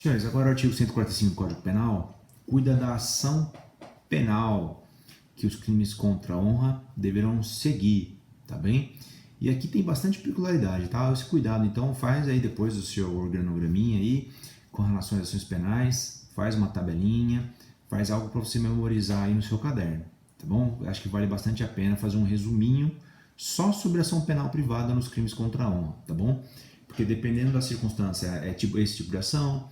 Senhores, agora o artigo 145 do Código Penal cuida da ação penal que os crimes contra a honra deverão seguir, tá bem? E aqui tem bastante peculiaridade, tá? Esse cuidado, então, faz aí depois o seu organograminha aí com relação às ações penais, faz uma tabelinha, faz algo para você memorizar aí no seu caderno, tá bom? Acho que vale bastante a pena fazer um resuminho só sobre ação penal privada nos crimes contra a honra, tá bom? Porque dependendo da circunstância, é tipo esse tipo de ação,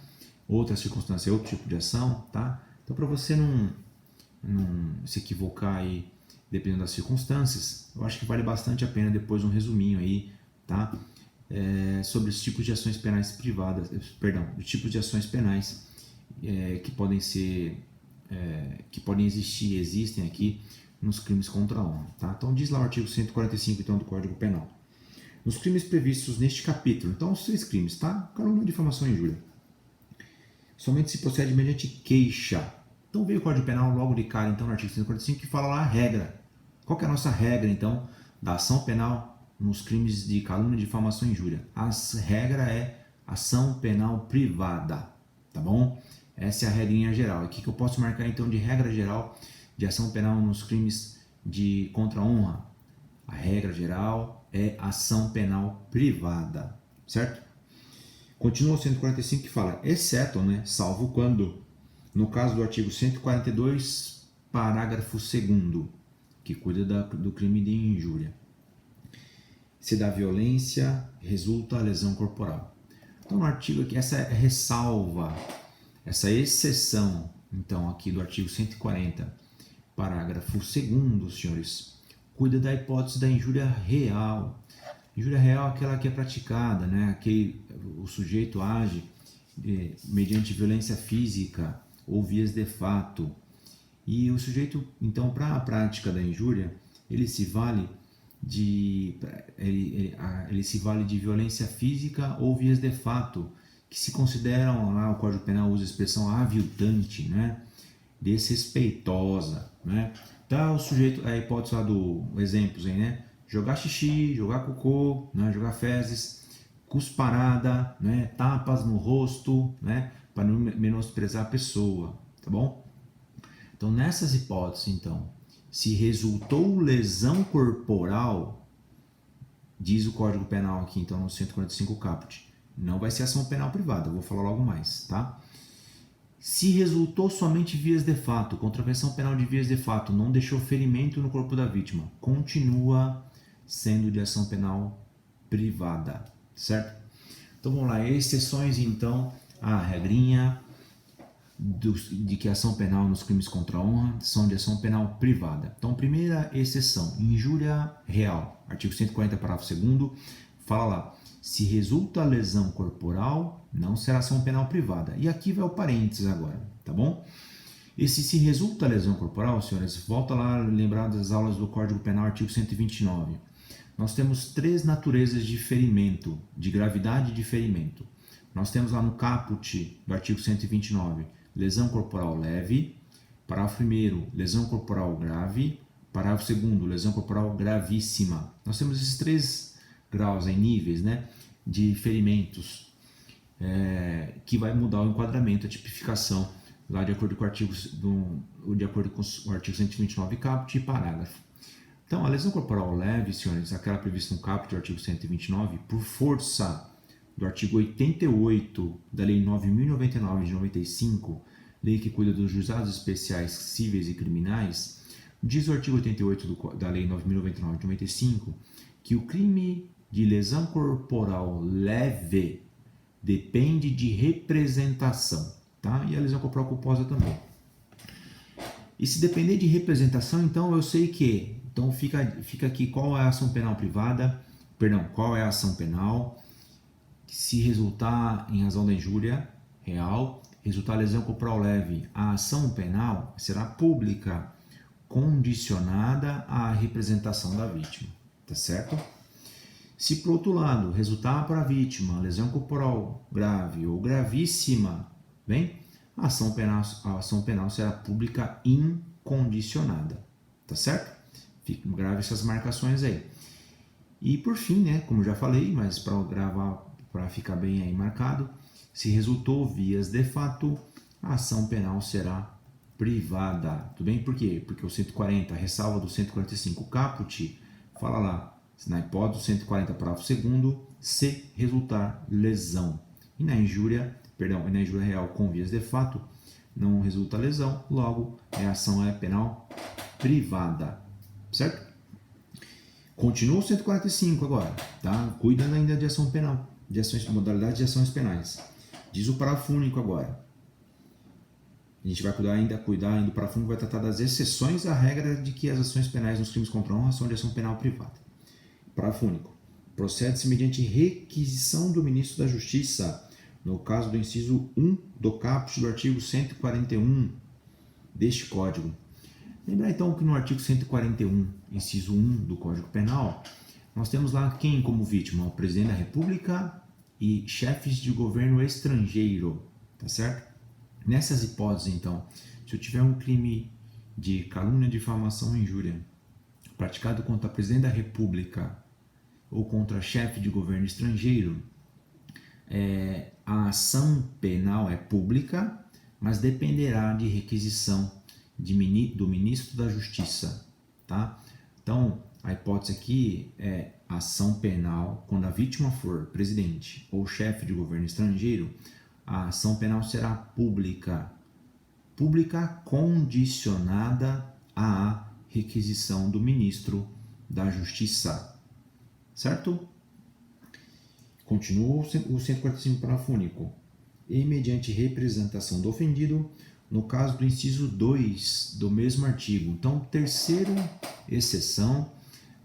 outra circunstância é outro tipo de ação, tá? Então, para você não se equivocar aí, dependendo das circunstâncias, eu acho que vale bastante a pena depois um resuminho aí, tá? Sobre os tipos de ações penais privadas, perdão, os tipos de ações penais que podem ser, que podem existir, existem aqui nos crimes contra a honra, tá? Então diz lá o artigo 145 então, do Código Penal. Nos crimes previstos neste capítulo, então os 3 crimes, tá? Calúnia, difamação e injúria. Somente se procede mediante queixa. Então veio o Código Penal logo de cara, então, no artigo 145, que fala lá a regra. Qual que é a nossa regra, então, da ação penal nos crimes de calúnia, difamação e injúria? A regra é ação penal privada, tá bom? Essa é a regrinha geral. O que eu posso marcar, então, de regra geral de ação penal nos crimes de contra a honra? A regra geral é ação penal privada, certo? Continua o 145 que fala, exceto, né, salvo quando, no caso do artigo 142, parágrafo 2º, que cuida do crime de injúria, se da violência resulta a lesão corporal. Então, no artigo aqui, essa ressalva, essa exceção, então, aqui do artigo 140, parágrafo 2º, senhores, cuida da hipótese da injúria real. Injúria real é aquela que é praticada, né? Que o sujeito age mediante violência física ou vias de fato. E o sujeito, então, para a prática da injúria, ele se vale ele se vale de violência física ou vias de fato, que se consideram, lá o Código Penal usa a expressão aviltante, né? Desrespeitosa, né? Então, o sujeito, a hipótese lá do exemplos aí, né? Jogar xixi, jogar cocô, né? Jogar fezes, cusparada, né? Tapas no rosto, né? Para não menosprezar a pessoa, tá bom? Então, nessas hipóteses, então, se resultou lesão corporal, diz o Código Penal aqui, então, no 145 caput, não vai ser ação penal privada, vou falar logo mais, tá? Se resultou somente vias de fato, contravenção penal de vias de fato, não deixou ferimento no corpo da vítima, continua sendo de ação penal privada, certo? Então vamos lá, exceções então, a regrinha de que a ação penal nos crimes contra a honra são de ação penal privada. Então, primeira exceção, injúria real, artigo 140, parágrafo 2º, fala lá, se resulta lesão corporal, não será ação penal privada. E aqui vai o parênteses agora, tá bom? E se resulta lesão corporal, senhores, volta lá lembrar das aulas do Código Penal, artigo 129. Nós temos 3 naturezas de ferimento, de gravidade de ferimento. Nós temos lá no caput do artigo 129, lesão corporal leve, parágrafo 1º, lesão corporal grave, parágrafo 2º, lesão corporal gravíssima. Nós temos esses 3 graus em níveis, né, de ferimentos, que vai mudar o enquadramento, a tipificação, lá de acordo com o artigo, de acordo com o artigo 129 caput e parágrafo. Então, a lesão corporal leve, senhores, aquela prevista no caput do artigo 129, por força do artigo 88 da Lei 9.099 de 95, lei que cuida dos juizados especiais cíveis e criminais, diz o artigo 88 da Lei 9.099 de 95 que o crime de lesão corporal leve depende de representação, tá? E a lesão corporal culposa também. E se depender de representação, então eu sei que, então fica aqui qual é a ação penal privada, perdão, qual é a ação penal, se resultar em razão da injúria real, resultar lesão corporal leve, a ação penal será pública, condicionada à representação da vítima, tá certo? Se por outro lado resultar para a vítima lesão corporal grave ou gravíssima, bem, a ação penal será pública incondicionada, tá certo? Fiquem grave essas marcações aí. E por fim, né, como já falei, mas para gravar, para ficar bem aí marcado, Se resultou vias de fato, a ação penal será privada. Tudo bem? Por quê? Porque o 140, a ressalva do 145 caput, fala lá, na hipótese do 140 parágrafo 2º, se resultar lesão. E na injúria real com vias de fato, não resulta lesão, logo a ação é penal privada. Certo? Continua o 145 agora, tá? Cuida ainda de ação penal, modalidade de ações penais. Diz o parágrafo único agora. A gente vai cuidar do parágrafo único, vai tratar das exceções à regra de que as ações penais nos crimes contra a honra são de ação penal privada. Parágrafo único. Procede-se mediante requisição do ministro da Justiça, no caso do inciso 1 do caput do artigo 141 deste Código. Lembrar então que no artigo 141, inciso 1 do Código Penal, nós temos lá quem como vítima? O presidente da República e chefes de governo estrangeiro, tá certo? Nessas hipóteses, então, se eu tiver um crime de calúnia, difamação ou injúria praticado contra presidente da República ou contra chefe de governo estrangeiro, a ação penal é pública, mas dependerá de requisição do ministro da Justiça, tá? Então, a hipótese aqui é ação penal quando a vítima for presidente ou chefe de governo estrangeiro, a ação penal será pública condicionada à requisição do ministro da Justiça, certo? Continua o 145 parágrafo único. E mediante representação do ofendido, no caso do inciso 2 do mesmo artigo. Então, terceira exceção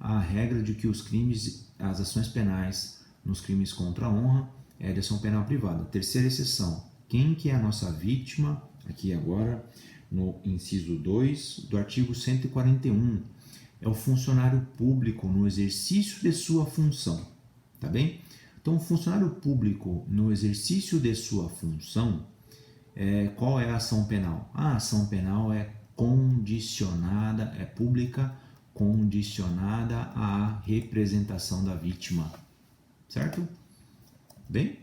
à regra de que as ações penais nos crimes contra a honra é de ação penal privada. Terceira exceção. Quem que é a nossa vítima? Aqui agora, no inciso 2 do artigo 141. É o funcionário público no exercício de sua função. Tá bem? Então, o funcionário público no exercício de sua função, qual é a ação penal? A ação penal é condicionada, é pública, condicionada à representação da vítima, certo? Bem,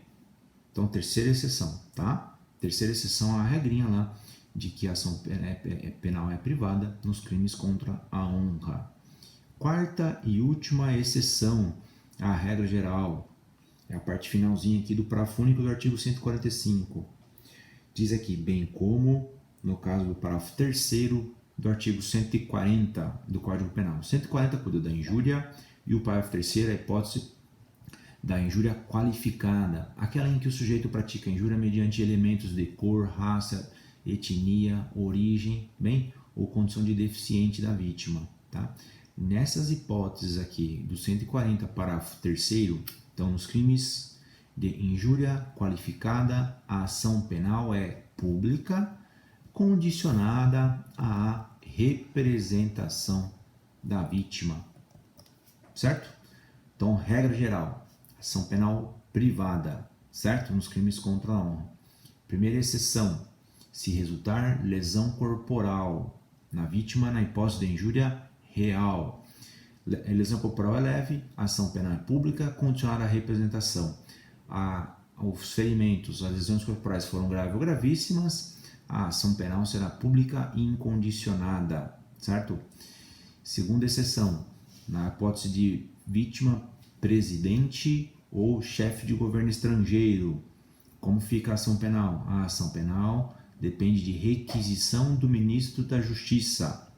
então terceira exceção, tá? Terceira exceção à regrinha lá de que a ação penal é privada nos crimes contra a honra. Quarta e última exceção à regra geral, é a parte finalzinha aqui do parágrafo único do artigo 145. Diz aqui, bem como no caso do parágrafo 3º do artigo 140 do Código Penal. 140 cuida da injúria e o parágrafo 3º é a hipótese da injúria qualificada, aquela em que o sujeito pratica injúria mediante elementos de cor, raça, etnia, origem, bem, ou condição de deficiente da vítima, tá? Nessas hipóteses aqui do 140 parágrafo 3º, então nos crimes de injúria qualificada, a ação penal é pública, condicionada à representação da vítima, certo? Então, regra geral, ação penal privada, certo? Nos crimes contra a honra. Primeira exceção, se resultar lesão corporal na vítima na hipótese de injúria real. Lesão corporal é leve, a ação penal é pública, condicionada à representação. Os ferimentos, as lesões corporais foram graves ou gravíssimas, a ação penal será pública e incondicionada, certo? Segunda exceção, na hipótese de vítima presidente ou chefe de governo estrangeiro. Como fica a ação penal? A ação penal depende de requisição do ministro da Justiça.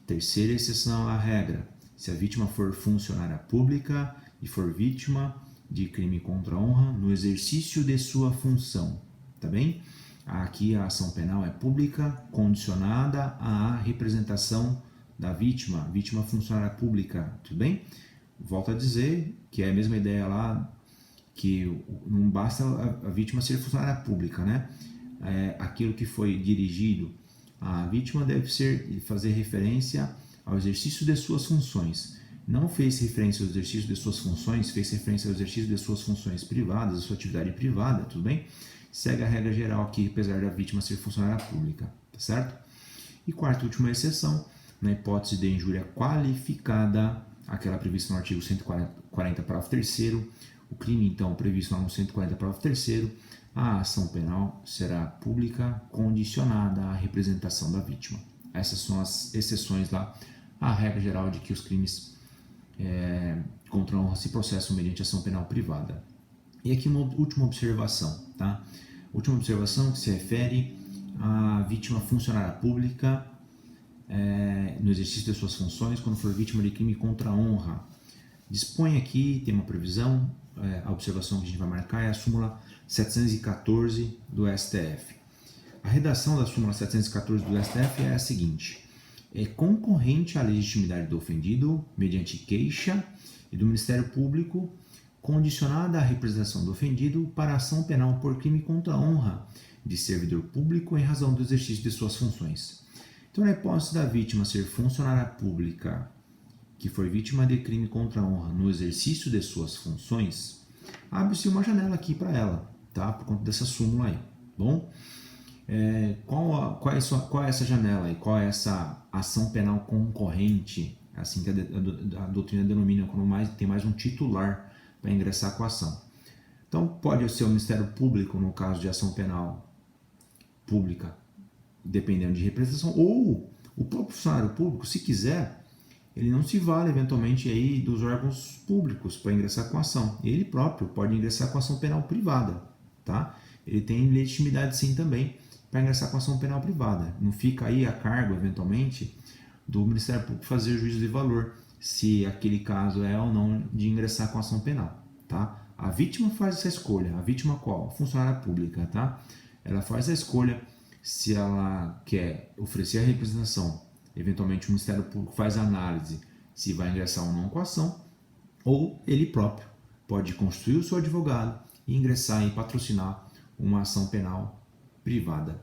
Terceira exceção à regra, se a vítima for funcionária pública e for vítima de crime contra a honra no exercício de sua função, tá bem? Aqui a ação penal é pública, condicionada à representação da vítima funcionária pública, tudo bem? Volto a dizer que é a mesma ideia lá, que não basta a vítima ser funcionária pública, né? Aquilo que foi dirigido à vítima deve fazer referência ao exercício de suas funções. Não fez referência ao exercício de suas funções, fez referência ao exercício de suas funções privadas, a sua atividade privada, tudo bem? Segue a regra geral aqui, apesar da vítima ser funcionária pública, tá certo? E quarta e última exceção, na hipótese de injúria qualificada, aquela prevista no artigo 140, parágrafo 3º, o crime, então, previsto no 140, parágrafo 3º, a ação penal será pública condicionada à representação da vítima. Essas são as exceções lá à regra geral de que os crimes contra a honra se processam mediante ação penal privada. E aqui uma última observação, tá? Última observação que se refere à vítima funcionária pública no exercício de suas funções quando for vítima de crime contra a honra. Dispõe aqui, tem uma previsão, a observação que a gente vai marcar é a súmula 714 do STF. A redação da súmula 714 do STF é a seguinte: é concorrente à legitimidade do ofendido, mediante queixa e do Ministério Público, condicionada à representação do ofendido para ação penal por crime contra a honra de servidor público em razão do exercício de suas funções. Então, na hipótese da vítima ser funcionária pública que foi vítima de crime contra a honra no exercício de suas funções, abre-se uma janela aqui para ela, tá? Por conta dessa súmula aí, bom? Qual é essa janela aí? Qual é essa ação penal concorrente? Assim que a doutrina denomina, quando tem mais um titular para ingressar com a ação. Então, pode ser o Ministério Público, no caso de ação penal pública, dependendo de representação, ou o próprio funcionário público, se quiser, ele não se vale eventualmente aí dos órgãos públicos para ingressar com a ação. Ele próprio pode ingressar com ação penal privada, tá? Ele tem legitimidade sim também para ingressar com ação penal privada. Não fica aí a cargo, eventualmente, do Ministério Público fazer juízo de valor, se aquele caso é ou não de ingressar com ação penal, tá? A vítima faz essa escolha. A vítima qual? Funcionária pública, tá? Ela faz a escolha se ela quer oferecer a representação. Eventualmente o Ministério Público faz a análise se vai ingressar ou não com a ação, ou ele próprio pode constituir o seu advogado e ingressar e patrocinar uma ação penal privada.